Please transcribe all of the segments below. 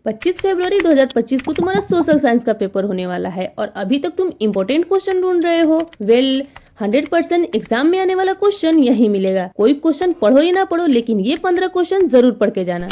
25 फरवरी 2025 को तुम्हारा social science का पेपर होने वाला है और अभी तक तुम इम्पोर्टेंट क्वेश्चन ढूंढ रहे हो। 100% एग्जाम में आने वाला क्वेश्चन यही मिलेगा। कोई क्वेश्चन पढ़ो या ना पढ़ो, लेकिन ये 15 क्वेश्चन जरूर पढ़ के जाना।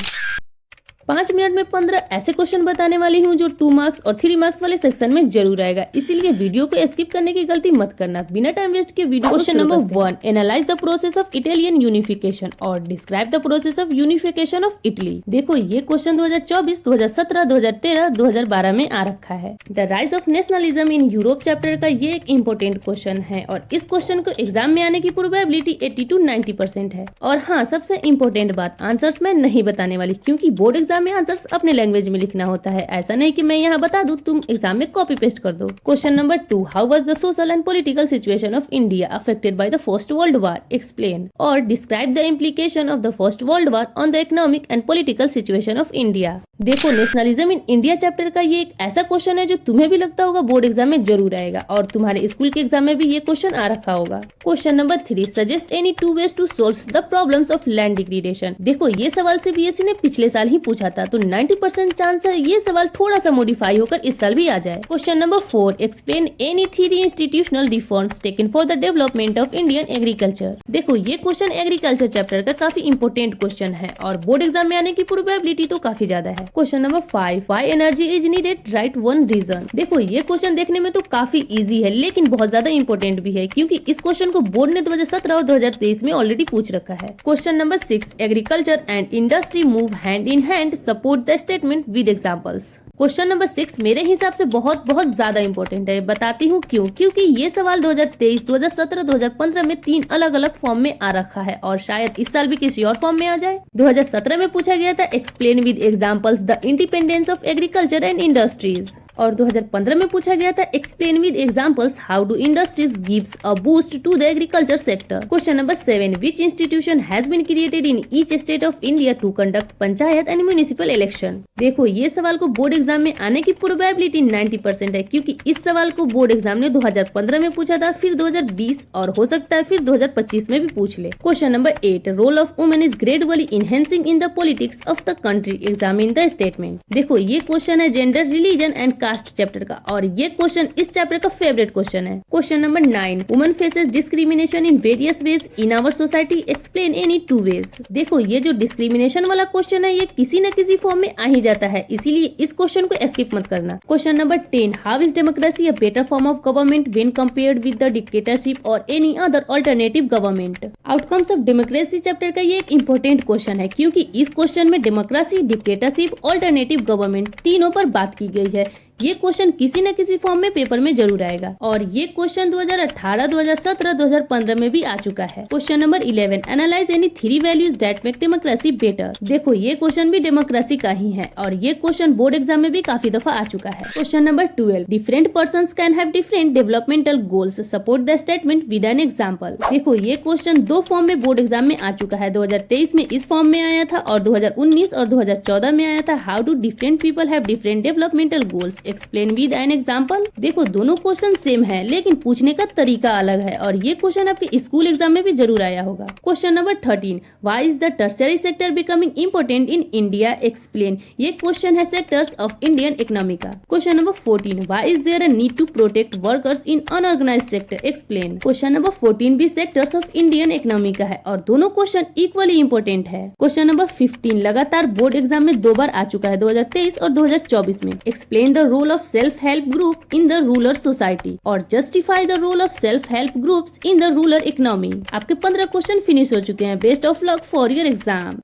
5 मिनट में 15 ऐसे क्वेश्चन बताने वाली हूँ जो 2 मार्क्स और 3 मार्क्स वाले सेक्शन में जरूर आएगा, इसीलिए वीडियो को स्किप करने की गलती मत करना। बिना टाइम वेस्ट के video question number 1, analyse the process of Italian unification और describe the process of unification of Italy. देखो ये क्वेश्चन 2024, 2017, 2013, 2012 में आ रखा है। The rise of nationalism in Europe chapter का ये एक इम्पोर्टेंट क्वेश्चन है और इस क्वेश्चन को एग्जाम में आने की प्रोबेबिलिटी 80 to 90% है। और हाँ, सबसे इम्पोर्टेंट बात, आंसर्स मैं नहीं बताने वाली क्योंकि बोर्ड एग्जाम में आंसर्स अपने लैंग्वेज में लिखना होता है। ऐसा नहीं कि मैं यहाँ बता दूं, तुम एग्जाम में कॉपी पेस्ट कर दो। Question number 2, how was the social and political situation of India affected by the first world war, explain और describe the implication of the first world war on the economic and political situation of India. देखो, nationalism in India chapter का ये एक ऐसा question है जो तुम्हें भी लगता होगा बोर्ड एग्जाम में जरूर आएगा और तुम्हारे स्कूल के एग्जाम में भी ये क्वेश्चन आ रखा होगा। Question number 3, suggest any 2 ways to solve the problems of land degradation. देखो, ये सवाल से बीएससी ने पिछले साल ही पूछा था, तो 90% चांस है ये सवाल थोड़ा सा मॉडिफाई होकर इस साल भी आ जाए। Question number 4, explain any 3 institutional reforms taken for the development of Indian agriculture. देखो, ये क्वेश्चन एग्रीकल्चर चैप्टर का काफी इंपोर्टेंट क्वेश्चन है और बोर्ड एग्जाम में आने की प्रोबेबिलिटी तो काफी ज्यादा है। Question number 5, why energy is needed, right 1 reason. देखो, ये क्वेश्चन देखने में तो काफी इजी है लेकिन बहुत ज्यादा इंपोर्टेंट भी है क्योंकि इस क्वेश्चन को बोर्ड ने 2017 और 2023 में ऑलरेडी पूछ रखा है। Question number 6, agriculture and industry move hand in hand, support the statement with examples. Question number 6 मेरे हिसाब से बहुत ज्यादा इंपॉर्टेंट है। बताती हूँ क्यों। क्योंकि ये सवाल 2023, 2017, 2015 में 3 अलग अलग फॉर्म में आ रखा है और शायद इस साल भी किसी और फॉर्म में आ जाए। 2017 में पूछा गया था, explain with examples the independence of agriculture and industries, और 2015 में पूछा गया था, explain with examples how do industries gives a boost to the agriculture sector. Question number 7, which institution has been created in each state of India to conduct panchayat and municipal election. देखो, ये सवाल को board exam में आने की probability 90% है क्योंकि इस सवाल को बोर्ड एग्जाम ने 2015 में पूछा था, फिर 2020 और हो सकता है फिर 2025 में भी पूछ ले। Question number 8, role of women is gradually enhancing in the politics of the country, examine the statement. देखो, ये क्वेश्चन है gender, religion and caste chapter का और ये क्वेश्चन इस चैप्टर का फेवरेट क्वेश्चन है। Question number 9, women faces discrimination in various ways in our society, explain any 2 ways। देखो, ये जो डिस्क्रिमिनेशन वाला क्वेश्चन है ये किसी न किसी फॉर्म में आ ही जाता है, इसीलिए इस क्वेश्चन को स्किप मत करना। Question number 10, how is democracy a better form of government when compared with the dictatorship और any other alternative government. Outcomes of democracy chapter का ये एक इंपॉर्टेंट क्वेश्चन है क्योंकि इस क्वेश्चन में डेमोक्रेसी, डिक्टेटरशिप, अल्टरनेटिव गवर्नमेंट तीनों पर बात की गई है। ये क्वेश्चन किसी न किसी फॉर्म में पेपर में जरूर आएगा और ये क्वेश्चन 2018, 2017, 2015 में भी आ चुका है। Question number 11, analyse any 3 values that make democracy better. देखो, ये क्वेश्चन भी डेमोक्रेसी का ही है और ये क्वेश्चन बोर्ड एग्जाम में भी काफी दफा आ चुका है। Question number 12, different persons can have different developmental goals, support the statement with an example. देखो, ये क्वेश्चन 2 फॉर्म में बोर्ड एग्जाम में आ चुका है। 2023 में इस फॉर्म में आया था और 2019 और 2014 में आया था, how do different people have different developmental goals, explain with an example. देखो, दोनों क्वेश्चन सेम है लेकिन पूछने का तरीका अलग है और ये क्वेश्चन आपके स्कूल एग्जाम में भी जरूर आया होगा। Question number 13, why is the tertiary sector becoming important in India, explain. ये क्वेश्चन है सेक्टर्स ऑफ इंडियन इकोनॉमी का। Question number 14, why is there a need to protect workers in unorganised sector, explain. Question number 14 भी sectors of Indian economy का है और दोनों question equally important है। Question number 15 लगातार बोर्ड एग्जाम में 2 बार आ चुका है, 2023 और 2024 में। Explain the role of self help group in the rural society और justify the role of self help groups in the rural economy. आपके 15 क्वेश्चन फिनिश हो चुके हैं। Best of luck for your exam.